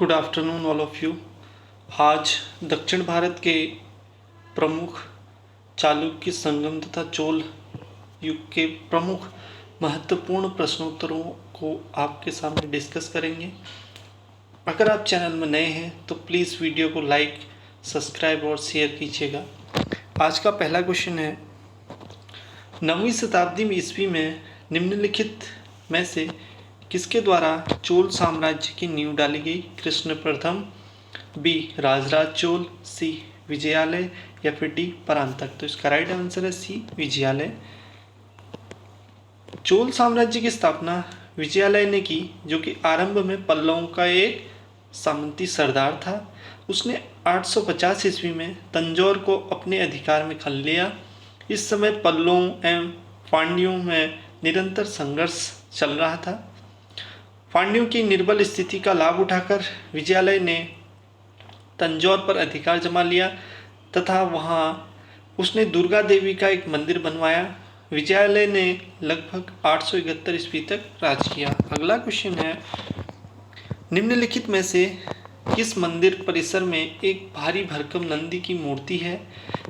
Good afternoon all of you. आज दक्षिण भारत के प्रमुख चालुक्य संगम तथा चोल युग के प्रमुख महत्वपूर्ण प्रश्नोत्तरों को आपके सामने डिस्कस करेंगे। अगर आप चैनल में नए हैं तो प्लीज़ वीडियो को लाइक, सब्सक्राइब और शेयर कीजिएगा। आज का पहला क्वेश्चन है, 9वीं शताब्दी में ईस्वी में निम्नलिखित में से किसके द्वारा चोल साम्राज्य की नींव डाली गई? कृष्ण प्रथम, बी राजराज चोल, सी विजयालय या फिर डी परांतक। तो इसका राइट आंसर है सी विजयालय। चोल साम्राज्य की स्थापना विजयालय ने की, जो कि आरंभ में पल्लवों का एक सामंती सरदार था। उसने 850 ईस्वी में तंजौर को अपने अधिकार में कर लिया। इस समय पल्लवों एवं पांड्यों में निरंतर संघर्ष चल रहा था। पांड्यों की निर्बल स्थिति का लाभ उठाकर विजयालय ने तंजौर पर अधिकार जमा लिया तथा वहां उसने दुर्गा देवी का एक मंदिर बनवाया। विजयालय ने लगभग 871 ईस्वी तक राज किया। अगला क्वेश्चन है, निम्नलिखित में से किस मंदिर परिसर में एक भारी भरकम नंदी की मूर्ति है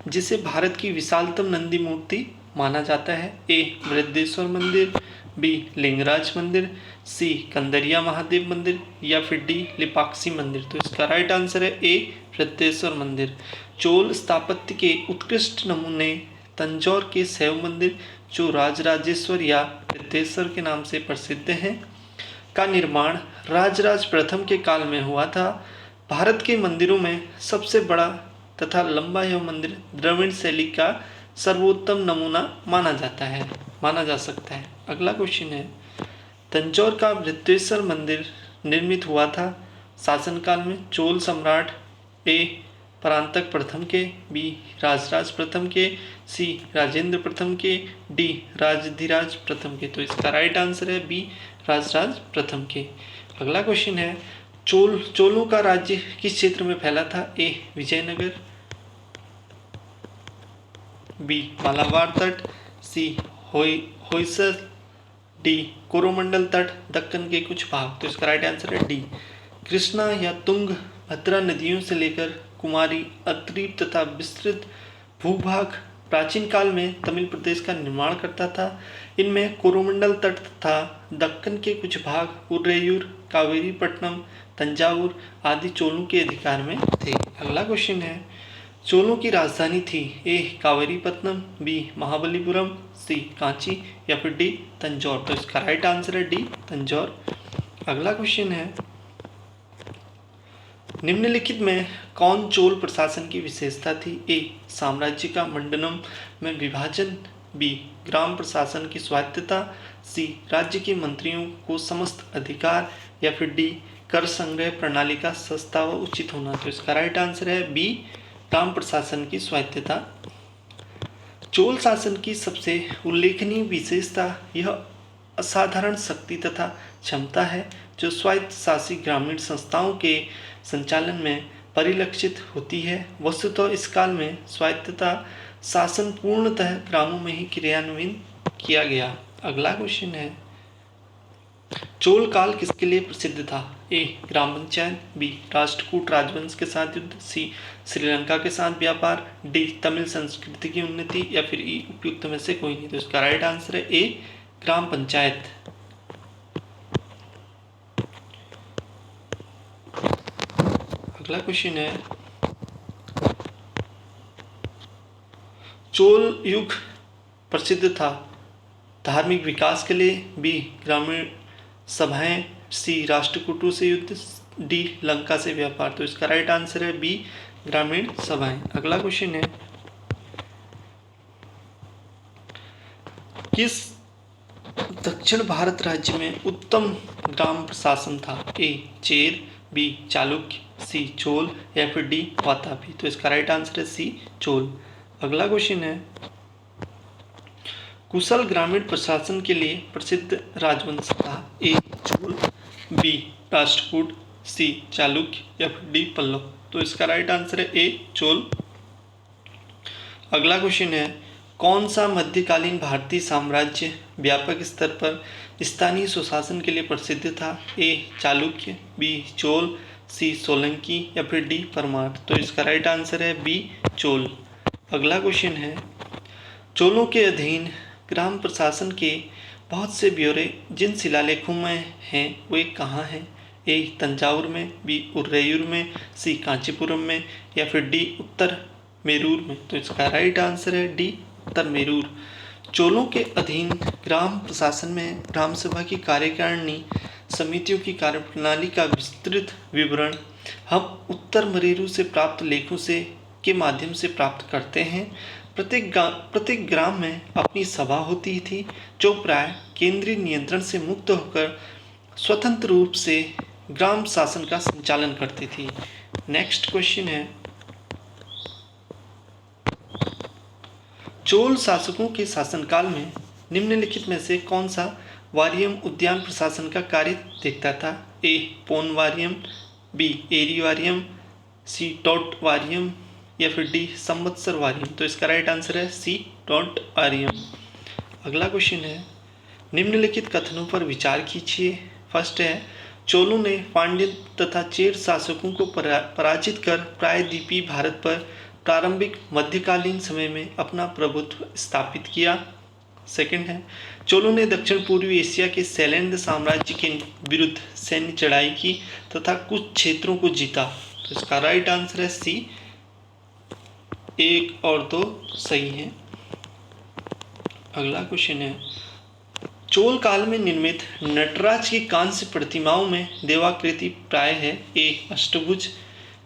जिसे भारत की विशालतम नंदी मूर्ति माना जाता है? ए बृहदेश्वर मंदिर, बी लिंगराज मंदिर, सी कंदरिया महादेव मंदिर या फिर डी लिपाक्षी मंदिर। तो इसका राइट आंसर है ए बृहदेश्वर मंदिर। चोल स्थापत्य के उत्कृष्ट नमूने तंजौर के शैव मंदिर, जो राजराजेश्वर या बृहदेश्वर के नाम से प्रसिद्ध हैं, का निर्माण राजराज प्रथम के काल में हुआ था। भारत के मंदिरों में सबसे बड़ा तथा लंबा यह मंदिर द्रविड़ शैली का सर्वोत्तम नमूना माना जा सकता है। अगला क्वेश्चन है, तंजौर का बृहदेश्वर मंदिर निर्मित हुआ था शासनकाल में चोल सम्राट ए परांतक प्रथम के, बी राजराज प्रथम के, सी राजेंद्र प्रथम के, डी राजधिराज प्रथम के। तो इसका राइट आंसर है बी राजराज प्रथम के। अगला क्वेश्चन है, चोलों का राज्य किस क्षेत्र में फैला था? ए विजयनगर, बी मालाबार तट, सी होयसर, डी कोरोमंडल तट, दक्कन के कुछ भाग। तो इसका राइट आंसर है डी। कृष्णा या तुंग भद्रा नदियों से लेकर कुमारी, अत्रि तथा विस्तृत भूभाग प्राचीन काल में तमिल प्रदेश का निर्माण करता था। इनमें कोरोमंडल तट तथा दक्कन के कुछ भाग उरैयूर, कावेरीपट्टनम, तंजावुर आदि चोलों के अधिकार में थे। अगला क्वेश्चन है, चोलों की राजधानी थी? ए कावेरीपट्टनम, बी महाबलीपुरम, सी कांची या फिर डी तंजौर। तो इसका राइट आंसर है डी तंजौर। अगला क्वेश्चन है, निम्नलिखित में कौन चोल प्रशासन की विशेषता थी? ए साम्राज्य का मंडनम में विभाजन, बी ग्राम प्रशासन की स्वायत्तता, सी राज्य के मंत्रियों को समस्त अधिकार या फिर डी कर संग्रह प्रणाली का सस्ता व उचित होना। तो इसका राइट आंसर है बी ग्राम प्रशासन की स्वायत्तता। चोल शासन की सबसे उल्लेखनीय विशेषता यह असाधारण शक्ति तथा क्षमता है जो स्वायत्त शासी ग्रामीण संस्थाओं के संचालन में परिलक्षित होती है। वस्तुतः इस काल में स्वायत्तता शासन पूर्णतः ग्रामों में ही क्रियान्वित किया गया। अगला क्वेश्चन है, चोल काल किसके लिए प्रसिद्ध था? ए ग्राम पंचायत, बी राष्ट्रकूट राजवंश के साथ युद्ध, सी श्रीलंका के साथ व्यापार, डी तमिल संस्कृति की उन्नति या फिर ई उपयुक्त में से कोई नहीं। तो इसका राइट आंसर है ए ग्राम पंचायत। अगला क्वेश्चन है, चोल युग प्रसिद्ध था धार्मिक विकास के लिए, बी ग्रामीण सभाएं, सी राष्ट्रकूटों से युद्ध, डी लंका से व्यापार। तो इसका राइट आंसर है बी ग्रामीण सभाएं। अगला क्वेश्चन है, किस दक्षिण भारत राज्य में उत्तम ग्राम प्रशासन था? ए चेर, बी चालुक्य, सी चोल या फिर डी वातापी। तो इसका राइट आंसर है सी चोल। अगला क्वेश्चन है, कुशल ग्रामीण प्रशासन के लिए प्रसिद्ध राजवंश था? ए चोल, बी राष्ट्रकूट, सी चालुक्य या फिर डी पल्लव। तो इसका राइट आंसर है ए चोल। अगला क्वेश्चन है, कौन सा मध्यकालीन भारतीय साम्राज्य व्यापक स्तर पर स्थानीय सुशासन के लिए प्रसिद्ध था? ए चालुक्य, बी चोल, सी सोलंकी या फिर डी परमार। तो इसका राइट आंसर है बी चोल। अगला क्वेश्चन है, चोलों के अधीन ग्राम प्रशासन के बहुत से ब्यौरे जिन शिलालेखों में हैं वे कहाँ हैं? ए तंजावुर में, बी उरैयूर में, सी कांचीपुरम में या फिर डी उत्तर मेरूर में। तो इसका राइट आंसर है डी उत्तर मेरूर। चोलों के अधीन ग्राम प्रशासन में ग्राम सभा की कार्यकारिणी समितियों की कार्यप्रणाली का विस्तृत विवरण हम उत्तर मेरूर से प्राप्त लेखों से के माध्यम से प्राप्त करते हैं। प्रत्येक ग्राम में अपनी सभा होती थी जो प्राय केंद्रीय नियंत्रण से मुक्त होकर स्वतंत्र रूप से ग्राम शासन का संचालन करती थी। नेक्स्ट क्वेश्चन है, चोल शासकों के शासनकाल में निम्नलिखित में से कौन सा वारियम उद्यान प्रशासन का कार्य देखता था? ए पोन वारियम, बी एरी वारियम, सी टॉट वारियम या फिर डी संवत्सर वारियम। तो इसका राइट आंसर है सी टॉट वारियम। अगला क्वेश्चन है, निम्नलिखित कथनों पर विचार कीजिए। फर्स्ट है, चोलों ने पांड्य तथा चेर शासकों को पराजित कर प्रायद्वीपीय भारत पर प्रारंभिक मध्यकालीन समय में अपना प्रभुत्व स्थापित किया। सेकंड है, चोलों ने दक्षिण पूर्वी एशिया के शैलेंद्र साम्राज्य के विरुद्ध सैन्य चढ़ाई की तथा कुछ क्षेत्रों को जीता। तो इसका राइट आंसर है सी, 1 और 2 सही है। अगला क्वेश्चन है, चोल काल में निर्मित नटराज की कांस्य प्रतिमाओं में देवाकृति प्राय है? ए अष्टभुज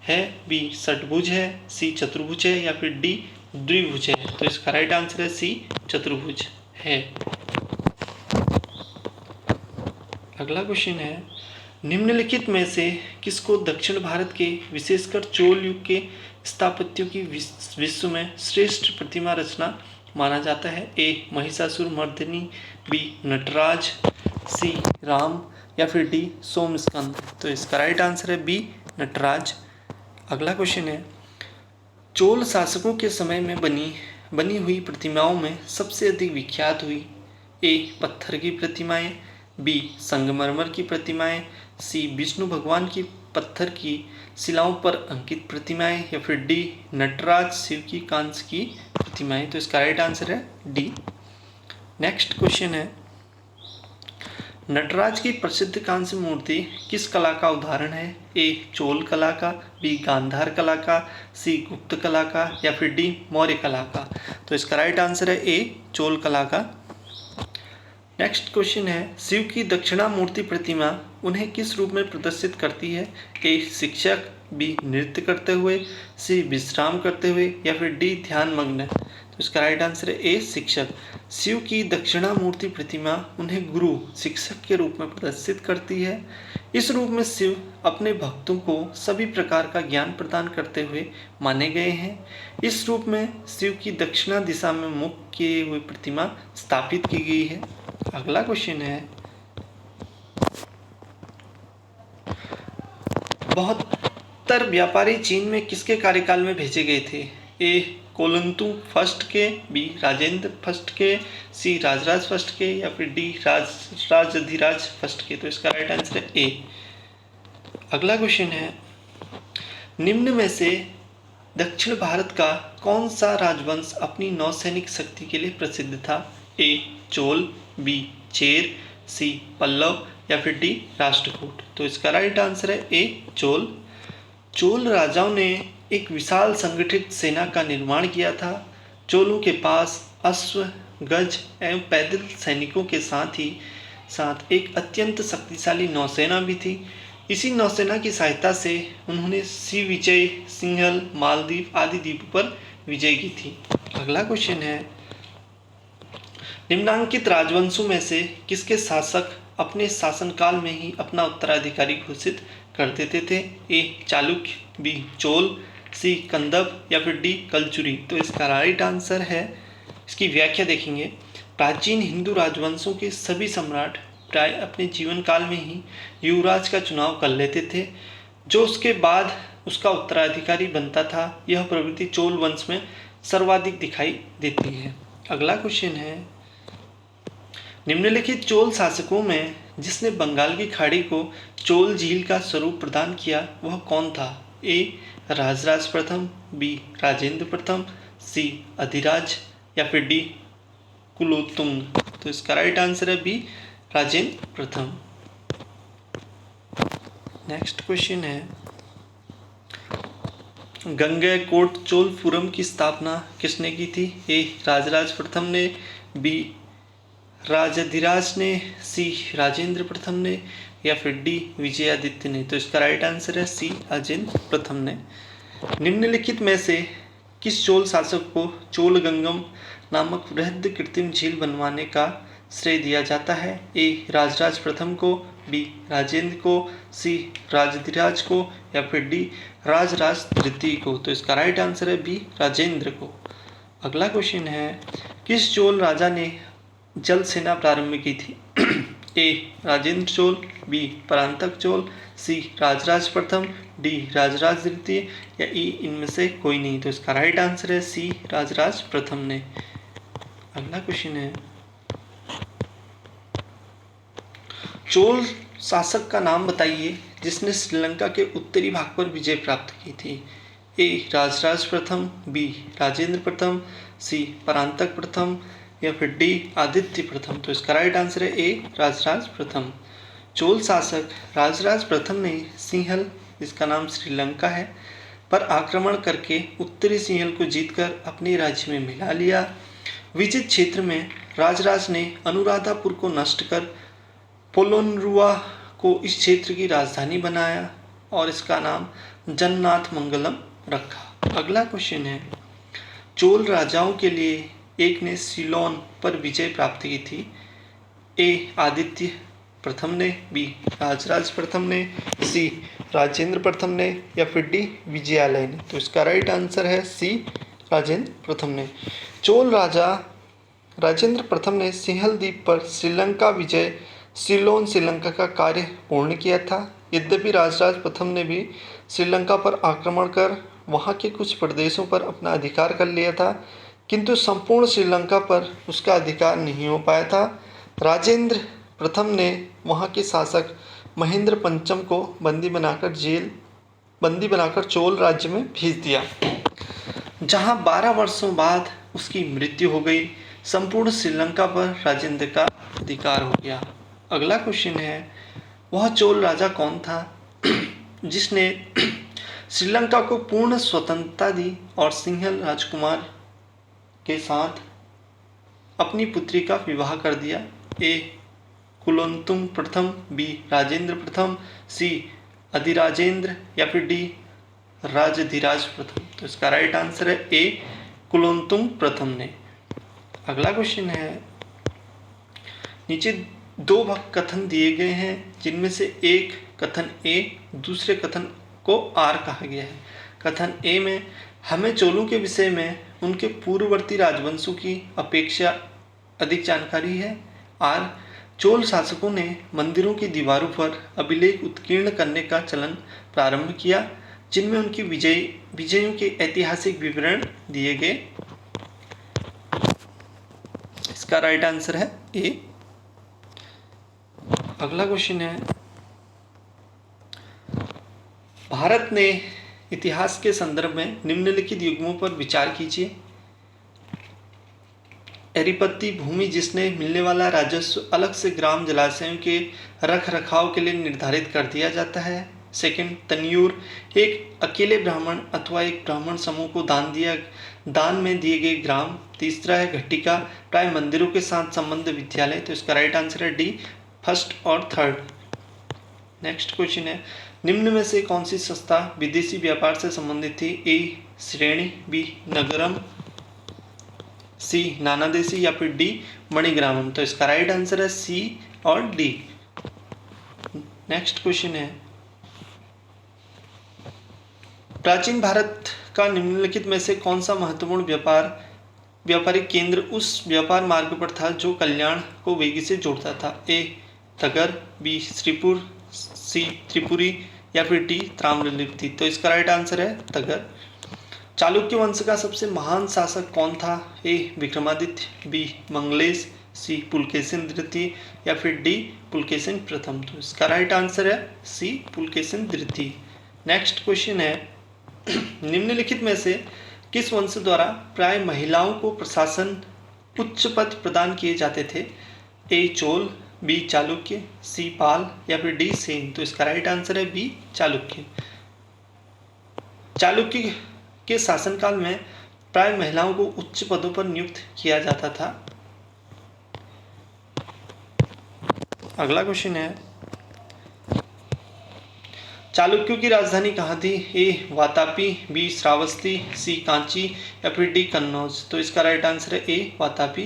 है, बी षटभुज है, सी चतुर्भुज है या फिर डी द्विभुज है। तो इसका राइट आंसर है सी चतुर्भुज है। अगला क्वेश्चन है, निम्नलिखित में से किसको दक्षिण भारत के विशेषकर चोल युग के स्थापत्यों की विश्व में श्रेष्ठ प्रतिमा रचना माना जाता है? ए महिषासुर मर्दिनी, बी नटराज, सी राम या फिर डी सोमस्कंद। तो इसका राइट आंसर है बी नटराज। अगला क्वेश्चन है, चोल शासकों के समय में बनी हुई प्रतिमाओं में सबसे अधिक विख्यात हुई? ए पत्थर की प्रतिमाएं, बी संगमरमर की प्रतिमाएं, सी विष्णु भगवान की पत्थर की शिलाओं पर अंकित प्रतिमाएं या फिर डी नटराज शिव की कांस्य की प्रतिमाएं। तो इसका राइट आंसर है डी। नेक्स्ट क्वेश्चन है, नटराज की प्रसिद्ध कांस्य मूर्ति किस कला का उदाहरण है? ए चोल कला का, बी गांधार कला का, सी गुप्त कला का या फिर डी मौर्य कला का। तो इसका राइट आंसर है ए चोल कला का। नेक्स्ट क्वेश्चन है, शिव की दक्षिणा मूर्ति प्रतिमा उन्हें किस रूप में प्रदर्शित करती है? ए शिक्षक, बी नृत्य करते हुए, सी विश्राम करते हुए या फिर डी ध्यान मग्न। तो इसका राइट आंसर है ए शिक्षक। शिव की दक्षिणा मूर्ति प्रतिमा उन्हें गुरु शिक्षक के रूप में प्रदर्शित करती है। इस रूप में शिव अपने भक्तों को सभी प्रकार का ज्ञान प्रदान करते हुए माने गए हैं। इस रूप में शिव की दक्षिणा दिशा में मुख किए हुए प्रतिमा स्थापित की गई है। अगला क्वेश्चन है, बहत्तर व्यापारी चीन में किसके कार्यकाल में भेजे गए थे? ए कोलंतु फर्स्ट के, बी राजेंद्र फर्स्ट के, सी राजराज फर्स्ट के या फिर डी राजाधिराज फर्स्ट के। तो इसका राइट आंसर है ए। अगला क्वेश्चन है, निम्न में से दक्षिण भारत का कौन सा राजवंश अपनी नौसैनिक शक्ति के लिए प्रसिद्ध था? ए चोल, बी चेर, सी पल्लव या फिर डी राष्ट्रकूट। तो इसका राइट आंसर है ए चोल। चोल राजाओं ने एक विशाल संगठित सेना का निर्माण किया था। चोलों के पास अश्व, गज एवं पैदल सैनिकों के साथ एक अत्यंत शक्तिशाली नौसेना भी थी। इसी नौसेना की सहायता से उन्होंने श्रीविजय, सिंहल, मालदीव आदि द्वीपों पर विजय की थी। अगला क्वेश्चन है, निम्नांकित राजवंशों में से किसके शासक अपने शासनकाल में ही अपना उत्तराधिकारी घोषित कर देते थे? ए चालुक्य, बी चोल, सी कंदब या फिर डी कलचुरी। तो इसका राइट आंसर है, इसकी व्याख्या देखेंगे, प्राचीन हिंदू राजवंशों के सभी सम्राट प्राय अपने जीवन काल में ही युवराज का चुनाव कर लेते थे, जो उसके बाद उसका उत्तराधिकारी बनता था। यह प्रवृत्ति चोल वंश में सर्वाधिक दिखाई देती है। अगला क्वेश्चन है, निम्नलिखित चोल शासकों में जिसने बंगाल की खाड़ी को चोल झील का स्वरूप प्रदान किया वह कौन था? ए राजराज प्रथम, बी राजेंद्र प्रथम, सी अधिराज या फिर डी कुलोत्तुंग। तो इसका राइट आंसर है बी राजेंद्र प्रथम। नेक्स्ट क्वेश्चन है, गंगैकोंड चोलपुरम की स्थापना किसने की थी? ए राजराज प्रथम ने, बी राजाधिराज ने, सी राजेंद्र प्रथम ने या फिर डी विजयादित्य ने। तो इसका राइट आंसर है सी राजेंद्र प्रथम ने। निम्नलिखित में से किस चोल शासक को चोलगंगम नामक वृहद कृत्रिम झील बनवाने का श्रेय दिया जाता है? ए राजराज प्रथम को, बी राजेंद्र को, सी राजाधिराज को या फिर डी राजराज द्वितीय को। तो इसका राइट आंसर है बी राजेंद्र को। अगला क्वेश्चन है, किस चोल राजा ने जल सेना प्रारंभ की थी? ए राजेंद्र चोल, बी परांतक चोल, सी राजराज प्रथम, डी राजराज द्वितीय या ई इनमें से कोई नहीं। तो इसका राइट आंसर है सी राजराज प्रथम ने। अगला क्वेश्चन है, चोल शासक का नाम बताइए जिसने श्रीलंका के उत्तरी भाग पर विजय प्राप्त की थी? ए राजराज प्रथम, बी राजेंद्र प्रथम, सी परांतक प्रथम या फिर डी आदित्य प्रथम। तो इसका राइट आंसर है ए राजराज प्रथम। चोल शासक राजराज प्रथम ने सिंहल, जिसका नाम श्रीलंका है, पर आक्रमण करके उत्तरी सिंहल को जीतकर अपने राज्य में मिला लिया। विजित क्षेत्र में राजराज ने अनुराधापुर को नष्ट कर पोलोनरुआ को इस क्षेत्र की राजधानी बनाया और इसका नाम जन्नाथ मंगलम रखा। अगला क्वेश्चन है, चोल राजाओं के लिए एक ने सिलोन पर विजय प्राप्त की थी? ए आदित्य प्रथम ने, बी राजराज प्रथम ने, सी राजेंद्र प्रथम ने या फिर डी विजयालय ने। तो इसका राइट आंसर है सी राजेंद्र प्रथम ने। चोल राजा राजेंद्र प्रथम ने सिंहल द्वीप पर श्रीलंका विजय सिलोन श्रीलंका का कार्य पूर्ण किया था। यद्यपि राजराज प्रथम ने भी श्रीलंका पर आक्रमण कर वहां के कुछ प्रदेशों पर अपना अधिकार कर लिया था, किंतु संपूर्ण श्रीलंका पर उसका अधिकार नहीं हो पाया था। राजेंद्र प्रथम ने वहां के शासक महेंद्र पंचम को बंदी बनाकर चोल राज्य में भेज दिया, जहां 12 वर्षों बाद उसकी मृत्यु हो गई। संपूर्ण श्रीलंका पर राजेंद्र का अधिकार हो गया। अगला क्वेश्चन है, वह चोल राजा कौन था जिसने श्रीलंका को पूर्ण स्वतंत्रता दी और सिंहल राजकुमार के साथ अपनी पुत्री का विवाह कर दिया? ए कुलोत्तुंग प्रथम, बी राजेंद्र प्रथम, सी अधिराजेंद्र या फिर डी राजाधिराज प्रथम। तो इसका राइट आंसर है ए कुलोत्तुंग प्रथम ने। अगला क्वेश्चन है, नीचे दो कथन दिए गए हैं जिनमें से एक कथन ए दूसरे कथन को आर कहा गया है। कथन ए में हमें चोलों के विषय में उनके पूर्ववर्ती राजवंशों की अपेक्षा अधिक जानकारी है। आर चोल शासकों ने मंदिरों की दीवारों पर अभिलेख उत्कीर्ण करने का चलन प्रारंभ किया, जिनमें उनकी विजयों के ऐतिहासिक विवरण दिए गए। इसका राइट आंसर है ए। अगला क्वेश्चन है, भारत ने इतिहास के संदर्भ में निम्नलिखित युग्मों पर विचार कीजिए। एरिपत्ती भूमि जिसने मिलने वाला राजस्व अलग से ग्राम जलाशयों के रख रखाव के लिए निर्धारित कर दिया जाता है। सेकंड, तन्यूर एक अकेले ब्राह्मण अथवा एक ब्राह्मण समूह को दान में दिए गए ग्राम। तीसरा है घटिका, प्राय मंदिरों के साथ संबंध विद्यालय। तो इसका राइट आंसर है डी फर्स्ट और थर्ड। नेक्स्ट क्वेश्चन है, निम्न में से कौन सी संस्था विदेशी व्यापार से संबंधित थी? ए श्रेणी, बी नगरम, सी नानादेशी या फिर डी मणिग्रामम। तो इसका राइट आंसर है सी और डी। नेक्स्ट क्वेश्चन है, प्राचीन भारत का निम्नलिखित में से कौन सा महत्वपूर्ण व्यापारिक केंद्र उस व्यापार मार्ग पर था जो कल्याण को वेगी से जोड़ता था? ए तगर, बी श्रीपुर, सी त्रिपुरी या फिर डी ताम्रलिप्ति। तो इसका राइट आंसर है तगर। चालुक्य वंश का सबसे महान शासक कौन था? ए विक्रमादित्य, बी मंगलेश, सी पुलकेशिन द्वितीय या फिर डी पुलकेशिन प्रथम। तो इसका राइट आंसर है सी पुलकेशिन द्वितीय। नेक्स्ट क्वेश्चन है निम्नलिखित में से किस वंश द्वारा प्राय महिलाओं को प्रशासन उच्च पद प्रदान किए जाते थे? ए चोल, बी चालुक्य, सी पाल या फिर डी सेन। तो इसका राइट आंसर है बी चालुक्य। चालुक्य के शासनकाल में प्राय महिलाओं को उच्च पदों पर नियुक्त किया जाता था। अगला क्वेश्चन है चालुक्यों की राजधानी कहाँ थी? ए वातापी, बी श्रावस्ती, सी कांची या फिर डी कन्नौज। तो इसका राइट आंसर है ए वातापी।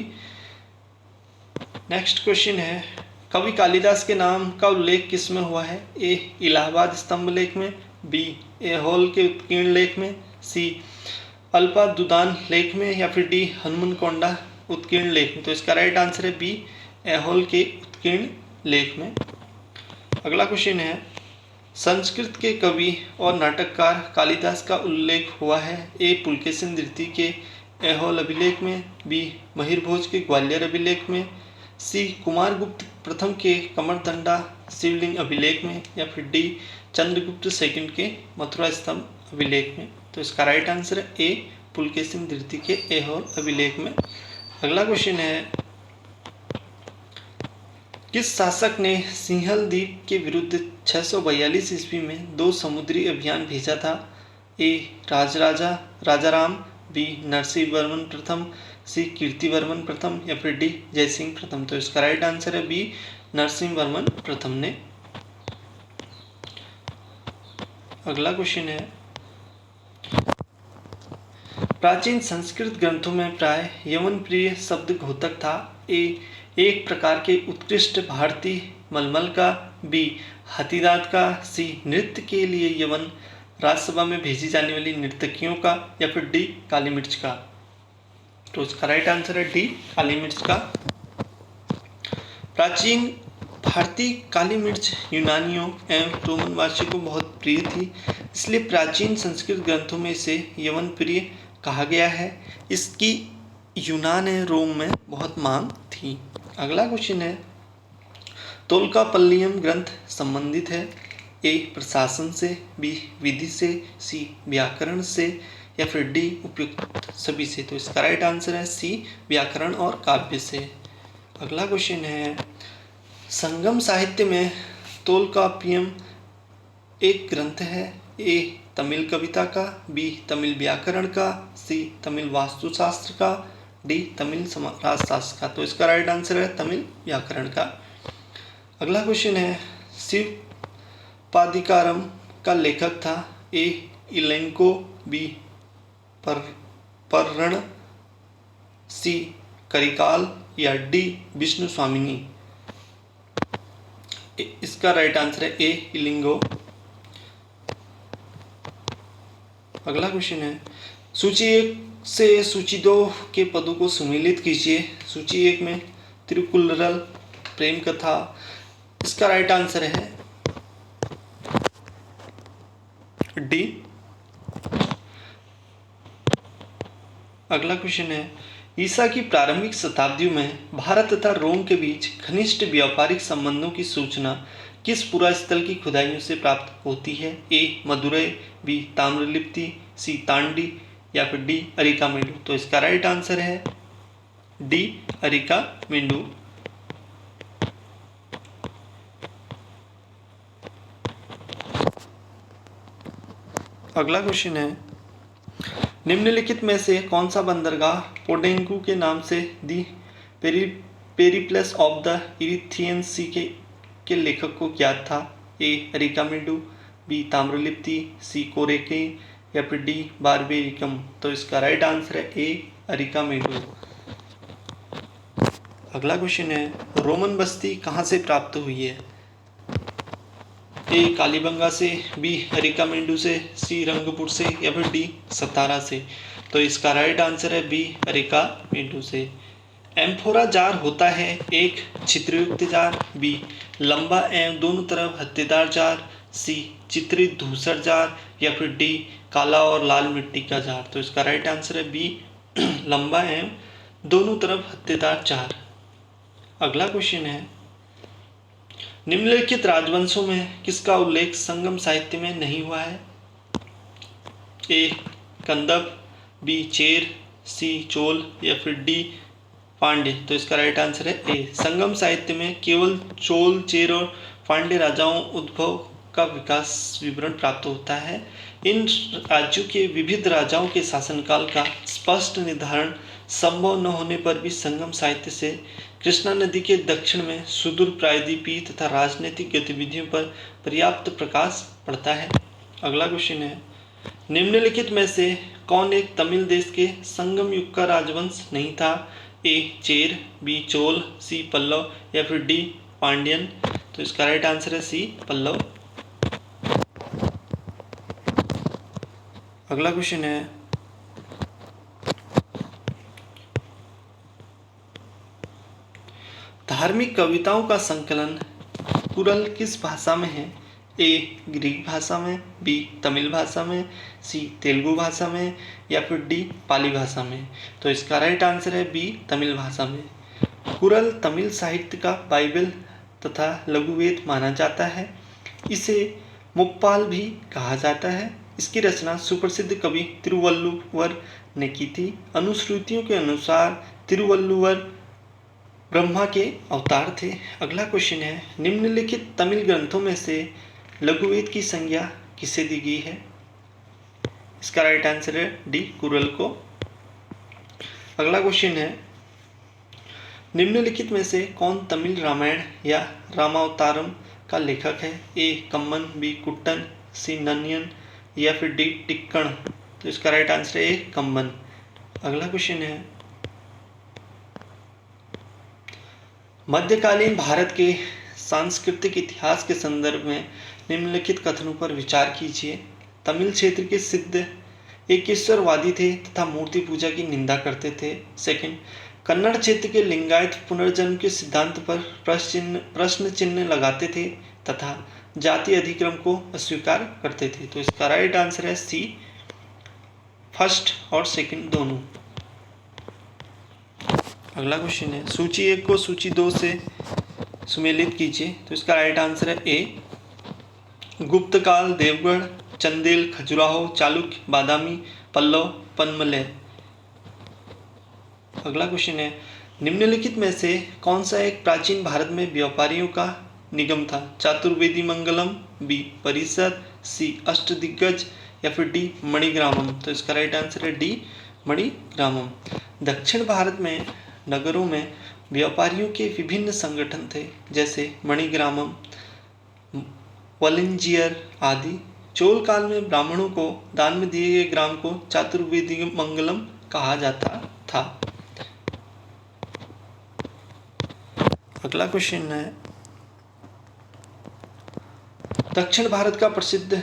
नेक्स्ट क्वेश्चन है कवि कालिदास के नाम का उल्लेख किस में हुआ है? ए इलाहाबाद स्तंभ लेख में, बी ऐहोल के उत्कीर्ण लेख में, सी अल्पादुदान लेख में या फिर डी हनुमनकोंडा उत्कीर्ण लेख में। तो इसका राइट आंसर है बी ऐहोल के उत्कीर्ण लेख में। अगला क्वेश्चन है संस्कृत के कवि और नाटककार कालिदास का उल्लेख हुआ है? ए पुलकेशिन द्वितीय के ऐहोल अभिलेख में, बी महिरभोज के ग्वालियर अभिलेख में, सी कुमारगुप्त प्रथम के कमरदंडा शिवलिंग अभिलेख में या फिर डी चंद्रगुप्त सेकंड के मथुरा स्तंभ अभिलेख में। तो इसका राइट आंसर है ए पुलकेशिन द्वितीय के ऐहोल अभिलेख में। अगला क्वेश्चन है किस शासक ने सिंहल द्वीप के विरुद्ध 642 ईस्वी में 2 समुद्री अभियान भेजा था? ए राजराजा राजाराम, बी नरसिंह वर्मन प्रथम, सी कीर्तिवर्मन प्रथम या फिर डी जयसिंह प्रथम। तो इसका राइट आंसर है बी नरसिंह वर्मन प्रथम ने। अगला क्वेश्चन है प्राचीन संस्कृत ग्रंथों में प्राय यवन प्रिय शब्द घोतक था? ए एक प्रकार के उत्कृष्ट भारतीय मलमल का, बी हाथीदांत का, सी नृत्य के लिए यवन राज्यसभा में भेजी जाने वाली नर्तकियों का या फिर डी काली मिर्च का। तो इसका राइट आंसर है डी काली मिर्च का। प्राचीन भारतीय काली मिर्च यूनानियों एवं रोमन वासियों को बहुत प्रिय थी, इसलिए प्राचीन संस्कृत ग्रंथों में इसे यवन प्रिय कहा गया है। इसकी यूनान एवं रोम में बहुत मांग थी। अगला क्वेश्चन है तोल्कापल्लियम ग्रंथ संबंधित है? ए प्रशासन से, बी विधि से, सी व्याकरण से या फिर डी उपयुक्त सभी से। तो इसका राइट आंसर है सी व्याकरण और काव्य से। अगला क्वेश्चन है संगम साहित्य में तोल्काप्पियम एक ग्रंथ है? ए तमिल कविता का, बी तमिल व्याकरण का, सी तमिल वास्तुशास्त्र का, डी तमिल समाजशास्त्र का। तो इसका राइट आंसर है तमिल व्याकरण का। अगला क्वेश्चन है शिवपादिकारम का लेखक था? ए इलेंको, बी पर्रण, सी करिकाल या डी विष्णु स्वामिनी। इसका राइट आंसर है ए इलिंगो। अगला क्वेश्चन है सूची 1 से सूची 2 के पदों को सुमेलित कीजिए। सूची 1 में तिरुकुल्लरल प्रेम कथा। इसका राइट आंसर है डी। अगला क्वेश्चन है ईसा की प्रारंभिक शताब्दियों में भारत तथा रोम के बीच घनिष्ठ व्यापारिक संबंधों की सूचना किस पुरास्थल की खुदाइयों से प्राप्त होती है? ए मदुरै, बी ताम्रलिप्ति, सी तांडी या फिर डी अरिकामेडु। तो इसका राइट आंसर है डी अरिकामेडु। अगला क्वेश्चन है निम्नलिखित में से कौन सा बंदरगाह पोडेंकू के नाम से दी पेरिप्लस ऑफ द इरिथियन सी के लेखक को ज्ञात था? ए अरिकामेडु, बी ताम्रलिप्ति, सी कोरेके या फिर डी बारबेरिकम। तो इसका राइट आंसर है ए अरिकामेडु। अगला क्वेश्चन है रोमन बस्ती कहाँ से प्राप्त हुई है? ए कालीबंगा से, बी अरिकामेडु से, सी रंगपुर से या फिर डी सतारा से। तो इसका राइट आंसर है बी अरिकामेडु से। एम्फोरा जार होता है? एक छिद्रयुक्त जार, बी लंबा एवं दोनों तरफ हत्तेदार जार, सी चित्रित धूसर जार या फिर डी काला और लाल मिट्टी का जार। तो इसका राइट आंसर है बी लंबा एवं दोनों तरफ हत्तेदार जार। अगला क्वेश्चन है, निम्नलिखित राजवंशों में किसका उल्लेख संगम साहित्य में नहीं हुआ है? ए कंदक, बी चेर, सी चोल या फिर डी पांड्य। तो इसका राइट आंसर है ए। संगम साहित्य में केवल चोल, चेर और पांड्य राजाओं उद्भव का विकास विवरण प्राप्त होता है। इन राज्यों के विविध राजाओं के शासनकाल का स्पष्ट निर्धारण संभव न होने पर भी संगम साहित्य से कृष्णा नदी के दक्षिण में सुदूर प्रायद्वीपीय तथा राजनीतिक गतिविधियों पर पर्याप्त प्रकाश पड़ता है। अगला क्वेश्चन है, निम्नलिखित में से कौन एक तमिल देश के संगम युग का राजवंश नहीं था? ए चेर, बी चोल, सी पल्लव या फिर डी पांड्यन। तो इसका राइट आंसर है सी पल्लव। अगला क्वेश्चन है, धार्मिक कविताओं का संकलन कुरल किस भाषा में है? ए ग्रीक भाषा में, बी तमिल भाषा में, सी तेलुगु भाषा में या फिर डी पाली भाषा में। तो इसका राइट आंसर है बी तमिल भाषा में। कुरल तमिल साहित्य का बाइबल तथा लघुवेद माना जाता है। इसे मुप्पाल भी कहा जाता है। इसकी रचना सुप्रसिद्ध कवि तिरुवल्लुवर ने की थी। अनुश्रुतियों के अनुसार तिरुवल्लुवर ब्रह्मा के अवतार थे। अगला क्वेश्चन है, निम्नलिखित तमिल ग्रंथों में से लघुवेद की संज्ञा किसे दी गई है? इसका राइट आंसर है डी कुरल को। अगला क्वेश्चन है, निम्नलिखित में से कौन तमिल रामायण या रामावतारम का लेखक है? ए कम्मन, बी कुट्टन, सी नन्यन या फिर डी टिक्कण। तो इसका राइट आंसर है ए कम्मन। अगला क्वेश्चन है, मध्यकालीन भारत के सांस्कृतिक इतिहास के संदर्भ में निम्नलिखित कथनों पर विचार कीजिए। तमिल क्षेत्र के सिद्ध एकेश्वरवादी थे तथा मूर्ति पूजा की निंदा करते थे। सेकंड, कन्नड़ क्षेत्र के लिंगायत पुनर्जन्म के सिद्धांत पर प्रश्न चिन्ह लगाते थे तथा जाति अधिक्रम को अस्वीकार करते थे। तो इसका राइट आंसर है सी, फर्स्ट और सेकंड दोनों। अगला क्वेश्चन है, सूची 1 को सूची 2 से सुमेलित कीजिए। तो इसका राइट आंसर है ए गुप्त काल, देवगढ़, चंदेल, खजुराहो, चालुक्य, बादामी, पल्लव, पन्मलय। अगला क्वेश्चन है, निम्नलिखित में से कौन सा एक प्राचीन भारत में व्यापारियों का निगम था? चातुर्वेदी मंगलम, बी परिषद, सी अष्टदिग्गज या फिर डी मणिग्रामम। तो इसका राइट आंसर है डी मणिग्रामम। दक्षिण भारत में नगरों में व्यापारियों के विभिन्न संगठन थे, जैसे मणिग्रामम, वलिंजियर आदि। चोल काल में ब्राह्मणों को दान में दिए गए ग्राम को चातुर्वेदी मंगलम कहा जाता था। अगला क्वेश्चन है, दक्षिण भारत का प्रसिद्ध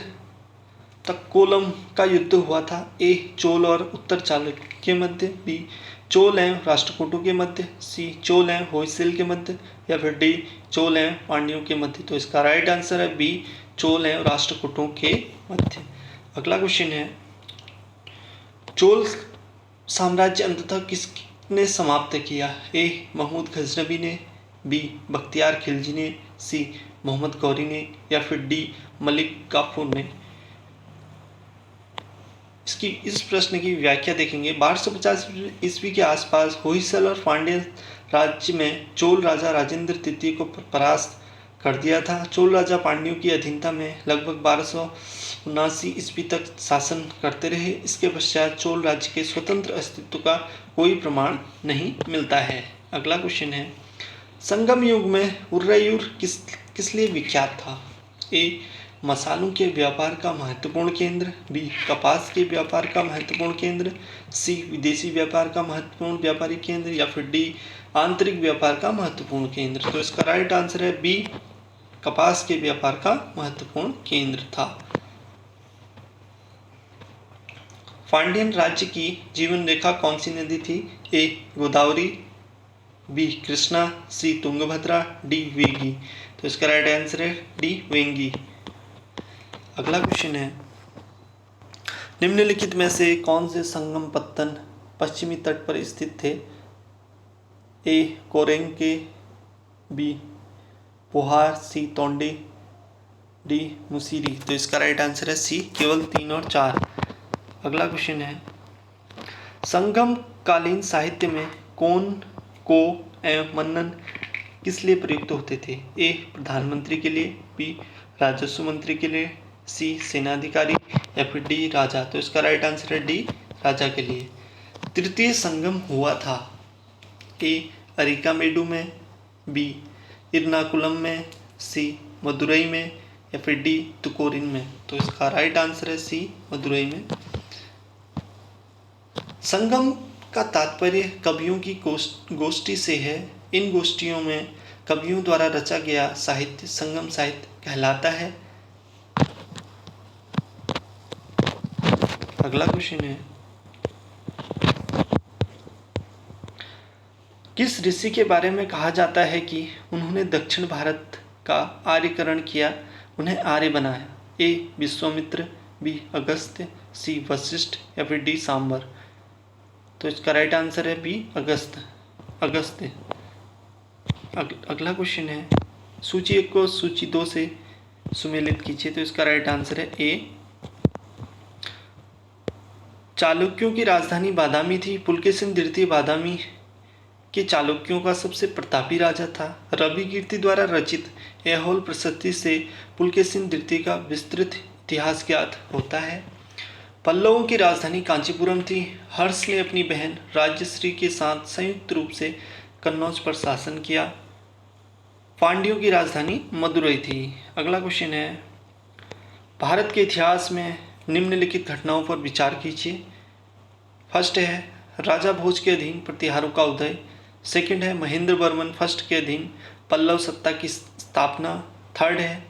तक्कोलम का युद्ध हुआ था। ए चोल और उत्तर चालुक्य के मध्य, बी चोल एवं राष्ट्रकूटों के मध्य, सी चोल एवं होयसले के मध्य या फिर डी चोल एवं पांड्यों के मध्य। तो इसका राइट आंसर है बी चोल एवं राष्ट्रकूटों के मध्य। अगला क्वेश्चन है, चोल साम्राज्य अंततः किसने समाप्त किया? ए महमूद गजनबी ने, बी बख्तियार खिलजी ने, सी मोहम्मद गौरी ने या फिर डी मलिक काफूर ने। इस प्रश्न की व्याख्या देखेंगे। 1250 ईस्वी के आसपास होयसल और पांड्य राज्य में चोल राजा राजेंद्र तृतीय को परास्त कर दिया था। चोल राजा पांड्यों की अधीनता में लगभग 1279 ईस्वी तक शासन करते रहे। इसके पश्चात चोल राज्य के स्वतंत्र अस्तित्व का कोई प्रमाण नहीं मिलता है। अगला क्वेश्चन है, संगम युग में उर्रयूर किस लिए विख्यात था? ए मसालों के व्यापार का महत्वपूर्ण केंद्र, बी कपास के व्यापार का महत्वपूर्ण केंद्र, सी विदेशी व्यापार का महत्वपूर्ण व्यापारिक केंद्र या फिर डी आंतरिक व्यापार का महत्वपूर्ण केंद्र। तो इसका राइट आंसर है बी कपास के व्यापार का महत्वपूर्ण केंद्र था। पांड्यन राज्य की जीवन रेखा कौन सी नदी थी? ए गोदावरी, बी कृष्णा, सी तुंगभद्रा, डी वेगी। तो इसका राइट आंसर है डी वेंगी। अगला क्वेश्चन है, निम्नलिखित में से कौन से संगम पत्तन पश्चिमी तट पर स्थित थे? ए कोरेंग के, बी पोहार, सी तोंडे, डी मुसीरी। तो इसका राइट आंसर है सी, केवल 3 और 4। अगला क्वेश्चन है, संगम कालीन साहित्य में कौन, को एवं मन्नन किस लिए प्रयुक्त होते थे? ए प्रधानमंत्री के लिए, बी राजस्व मंत्री के लिए, सी सेनाधिकारी या फिर डी राजा। तो इसका राइट आंसर है डी राजा के लिए। तृतीय संगम हुआ था ए अरिकामेडु में, बी इरनाकुलम में, सी मदुरई में या फिर डी तुकोरिन में। तो इसका राइट आंसर है सी मदुरई में। संगम का तात्पर्य कवियों की गोष्ठी से है। इन गोष्ठियों में कवियों द्वारा रचा गया साहित्य संगम साहित्य कहलाता है। अगला क्वेश्चन है, किस ऋषि के बारे में कहा जाता है कि उन्होंने दक्षिण भारत का आर्यकरण किया, उन्हें आर्य बनाया? ए विश्वामित्र, बी अगस्त्य, सी वशिष्ठ या फिर डी सांबर। तो इसका राइट आंसर है बी अगस्त्य। अगला क्वेश्चन है, सूची 1 को सूची 2 से सुमेलित कीजिए। तो इसका राइट आंसर है ए चालुक्यों की राजधानी बादामी थी। पुलकेशिन द्वितीय बादामी के चालुक्यों का सबसे प्रतापी राजा था। रवि कीर्ति द्वारा रचित ऐहोल प्रशस्ति से पुलकेशिन द्वितीय का विस्तृत इतिहास ज्ञात होता है। पल्लवों की राजधानी कांचीपुरम थी। हर्ष ने अपनी बहन राज्यश्री के साथ संयुक्त रूप से कन्नौज पर शासन किया। पांड्यों की राजधानी मदुरई थी। अगला क्वेश्चन है, भारत के इतिहास में निम्नलिखित घटनाओं पर विचार कीजिए। फर्स्ट है राजा भोज के अधीन प्रतिहारों का उदय। सेकंड है महेंद्र वर्मन फर्स्ट के अधीन पल्लव सत्ता की स्थापना। थर्ड है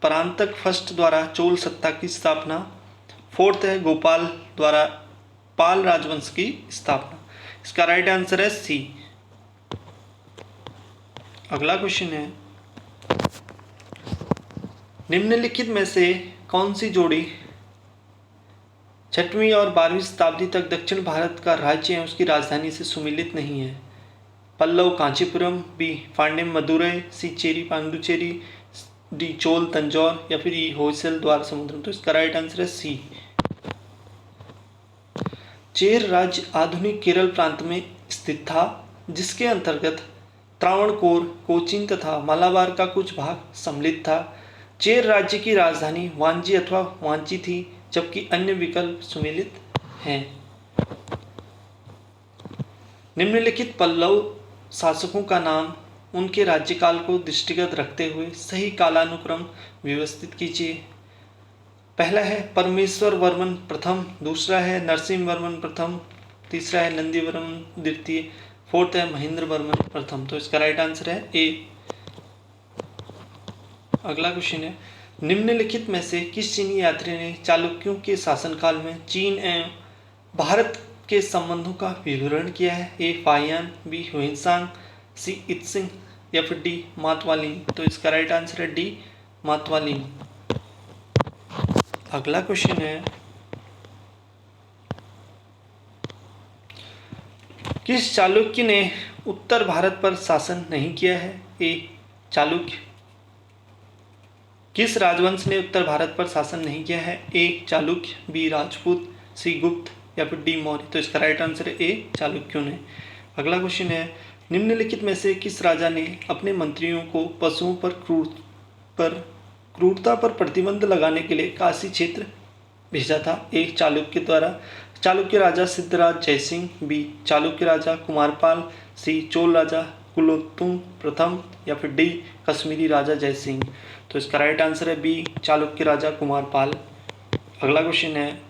परांतक फर्स्ट द्वारा चोल सत्ता की स्थापना। फोर्थ है गोपाल द्वारा पाल राजवंश की स्थापना। इसका राइट आंसर है सी। अगला क्वेश्चन है, निम्नलिखित में से कौन सी जोड़ी 6वीं और 12वीं शताब्दी तक दक्षिण भारत का राज्य एवं उसकी राजधानी से सुमिलित नहीं है? Pallava Kanchipuram, B Pandya Madurai, C Chera Pondicherry, D Chola Tanjore या फिर ई होयसल द्वार समुद्रम। तो इसका राइट आंसर है सी। चेर राज्य आधुनिक केरल प्रांत में स्थित था, जिसके अंतर्गत त्रावणकोर, कोचीन तथा मालाबार का कुछ भाग सम्मिलित था। चेर राज्य की राजधानी वांजी अथवा वांची थी, जबकि अन्य विकल्प सुमेलित हैं। निम्नलिखित पल्लव शासकों का नाम उनके राज्यकाल को दृष्टिगत रखते हुए सही कालानुक्रम व्यवस्थित कीजिए। पहला है परमेश्वर वर्मन प्रथम, दूसरा है नरसिंह वर्मन प्रथम, तीसरा है नंदी वर्मन द्वितीय, फोर्थ है महेंद्र वर्मन प्रथम। तो इसका राइट आंसर है ए। अगला क्वेश्चन है, निम्नलिखित में से किस चीनी यात्री ने चालुक्यों के शासनकाल में चीन एवं भारत के संबंधों का विवरण किया है? ए फाहियान, बी हुइनसांग, सी इत्सिंग या फिर डी मातवालिन। तो इसका राइट आंसर है डी मातवालिन। अगला क्वेश्चन है, किस चालुक्य ने उत्तर भारत पर शासन नहीं किया है? ए चालुक्य। किस राजवंश ने उत्तर भारत पर शासन नहीं किया है? ए चालुक्य, बी राजपूत, सी गुप्त या फिर डी मौर्य। तो इसका राइट आंसर है ए चालुक्यों ने। अगला क्वेश्चन है, निम्नलिखित में से किस राजा ने अपने मंत्रियों को पशुओं पर क्रूरता पर प्रतिबंध लगाने के लिए काशी क्षेत्र भेजा था? ए चालुक्य द्वारा चालुक्य राजा सिद्धराज जयसिंह, बी चालुक्य राजा कुमारपाल, सी चोल राजा कुलोत्तुंग प्रथम या फिर डी कश्मीरी राजा जयसिंह। तो इसका राइट आंसर है बी चालुक्य राजा कुमारपाल। अगला क्वेश्चन है,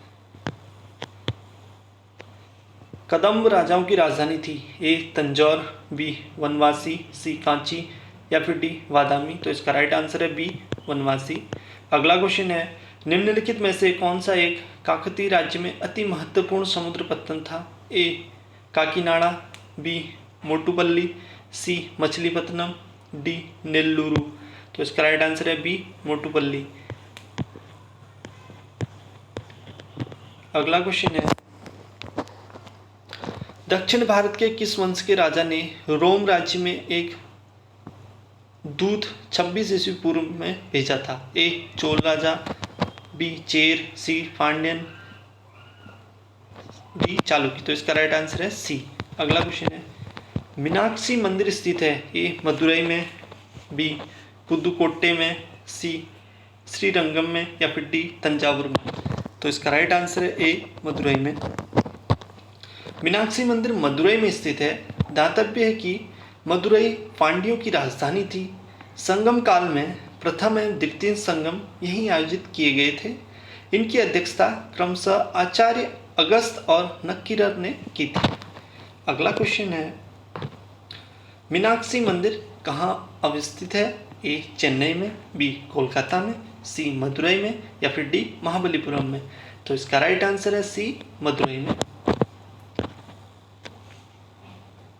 कदम्ब राजाओं की राजधानी थी? ए तंजौर, बी वनवासी, सी कांची या फिर डी बादामी। तो इसका राइट आंसर है बी वनवासी। अगला क्वेश्चन है, निम्नलिखित में से कौन सा एक काकतीय राज्य में अति महत्वपूर्ण समुद्र पत्तन था? ए काकीनाडा, बी मोटुपल्ली, सी मछलीपत्तनम, डी नेल्लूरू। तो इसका राइट आंसर है बी मोटुपल्ली। अगला क्वेश्चन है, दक्षिण भारत के किस वंश के राजा ने रोम राज्य में एक दूत 26 ईस्वी पूर्व में भेजा था? ए चोल राजा, बी चेर, सी पांड्यन, डी चालुक्य। तो इसका राइट आंसर है सी। अगला क्वेश्चन है, मीनाक्षी मंदिर स्थित है? ए मदुरई में, बी पुदुकोट्टे में, सी श्रीरंगम में, या फिर डी तंजावुर में। तो इसका राइट आंसर है ए मदुरई में। मीनाक्षी मंदिर मदुरई में स्थित है। दातव्य है कि मदुरई पांड्यों की राजधानी थी। संगम काल में प्रथम एवं द्वितीय संगम यहीं आयोजित किए गए थे। इनकी अध्यक्षता क्रमशः आचार्य अगस्त और नक्कीरर ने की थी। अगला क्वेश्चन है, मीनाक्षी मंदिर कहाँ अवस्थित है? ए चेन्नई में, बी कोलकाता में, सी मदुरई में, या फिर डी महाबलीपुरम में। तो इसका राइट आंसर है सी मदुरई में।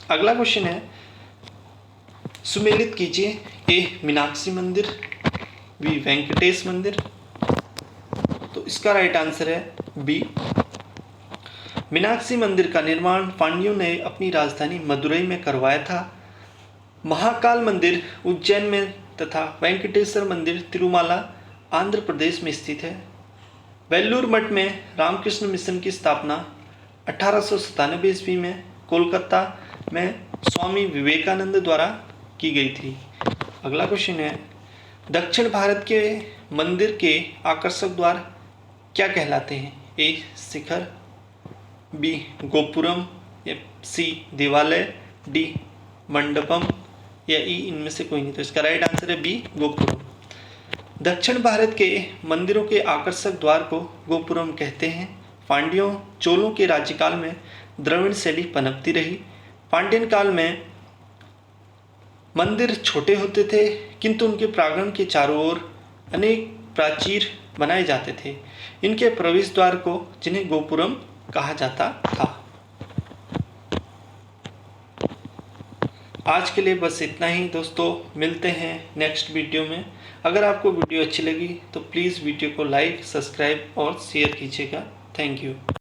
अगला क्वेश्चन है, सुमेलित कीजिए। ए मीनाक्षी मंदिर, बी वेंकटेश मंदिर। तो इसका राइट आंसर है बी। मीनाक्षी मंदिर का निर्माण पांड्यों ने अपनी राजधानी मदुरई में करवाया था। महाकाल मंदिर उज्जैन में तथा वेंकटेश्वर मंदिर तिरुमाला आंध्र प्रदेश में स्थित है। वेल्लूर मठ में रामकृष्ण मिशन की स्थापना 1897 ईस्वी में कोलकाता में स्वामी विवेकानंद द्वारा की गई थी। अगला क्वेश्चन है, दक्षिण भारत के मंदिर के आकर्षक द्वार क्या कहलाते हैं? ए शिखर, बी गोपुरम, या सी देवालय, डी मंडपम, या ई इनमें से कोई नहीं। तो इसका राइट आंसर है बी गोपुरम। दक्षिण भारत के मंदिरों के आकर्षक द्वार को गोपुरम कहते हैं। पांड्यों चोलों के राज्यकाल में द्रविड़ शैली पनपती रही। पांड्यन काल में मंदिर छोटे होते थे, किंतु उनके प्रांगण के चारों ओर अनेक प्राचीर बनाए जाते थे। इनके प्रवेश द्वार को जिन्हें गोपुरम कहा जाता था। आज के लिए बस इतना ही दोस्तों, मिलते हैं नेक्स्ट वीडियो में। अगर आपको वीडियो अच्छी लगी तो प्लीज़ वीडियो को लाइक, सब्सक्राइब और शेयर कीजिएगा। Thank you.